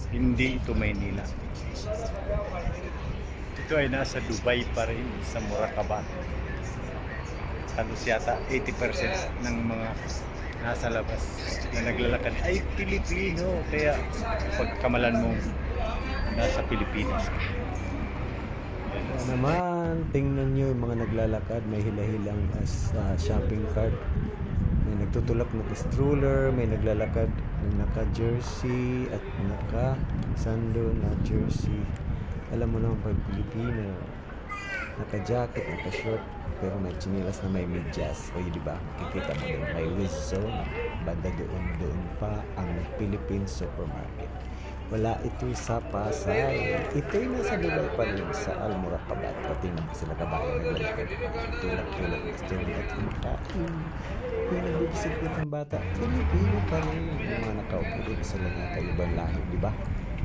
Hindi ito Maynila. Ito ay nasa Dubai pa rin sa Murakabat. Halos yata 80% ng mga nasa labas na naglalakad ay Pilipino. Kaya pagkamalan mong nasa Pilipinas ka. Kaya naman, tingnan nyo yung mga naglalakad, may hila-hilang shopping cart. May nagtutulak ng stroller, may naglalakad ng naka-jersey at naka-sando na jersey. Alam mo naman pag Pilipino, naka-jacket, naka-short, pero may chinilas na may medyas. O yun, diba? Makikita mo din, may Wizone, banda doon pa ang Philippine Supermarket. Wala ito sa Pasay. Ito'y nasa Dubai pa rin sa Almoracabat. O tingnan mo sila kabayan naglalakad. Tulak-tulak ng story at kumakain. Yung nagbibisiklet ng bata, Pilipino pa rin. Yung mga nakaupo din sa langata, ibang lahi, di ba?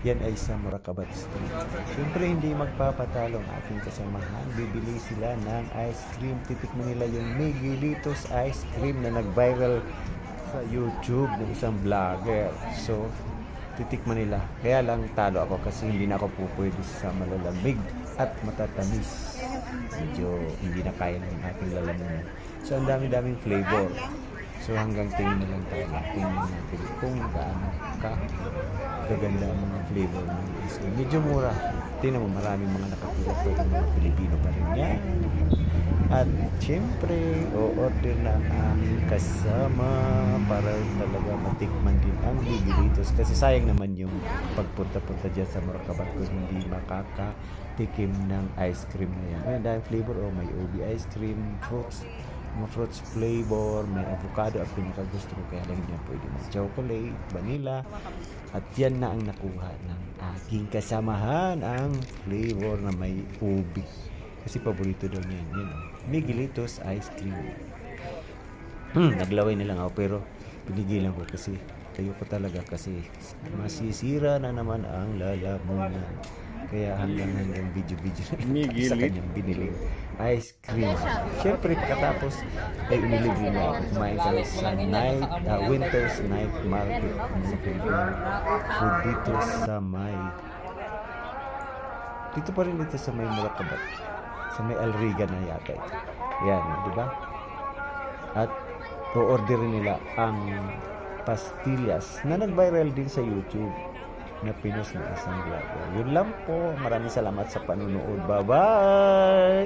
Yan ay sa Murakabat Street. Siyempre hindi magpapatalo ang aking kasamahan. Bibili sila ng ice cream. Titikman nila yung Miguelitos ice cream na nag-viral sa YouTube ng isang vlogger. So, titikman nila. Kaya lang talo ako kasi hindi na ako pupwede sa malalamig at matatamis. Medyo hindi na kaya ng ating lalamunan. So, ang dami-daming flavor. So, hanggang tingin na lang tayo. Tingin natin kung gaano gaganda ang mga flavor ng ice cream. Medyo mura. Tingnan mo, maraming mga nakapulot pa ng mga Pilipino pa rin yan. At syempre, o-order na ang aming kasama para talaga matikman din ang Miguelitos. Kasi sayang naman yung pagpunta-punta dyan sa Murakabat kung hindi makakatikim ng ice cream na yan. Ayan, dahil flavor, may ubi ice cream, mga fruits flavor, may avocado ang pinakagusto ko, kaya lang niya pwede ng chocolate, vanilla, at yan na ang nakuha ng aking kasamahan, ang flavor na may ubi. Kasi paborito daw niya yun. Miguelitos ice cream. Naglaway na lang ako pero pinigilan ko kasi ayoko talaga kasi masisira na naman ang lalamunan. Kaya hanggang video na sa kanyang biniling ice cream. Siyempre pagkatapos ay inilibre niya ako. Kumain kami sa Winter's Night Market. Food dito sa dito pa rin dito sa may Murakabat. Sa may Alriga na yata ito. Yan, di ba? At o-orderin nila ang pastillas na nag-viral din sa YouTube na pinost ng isang vlogger. Yun lang po. Maraming salamat sa panunood. Bye-bye!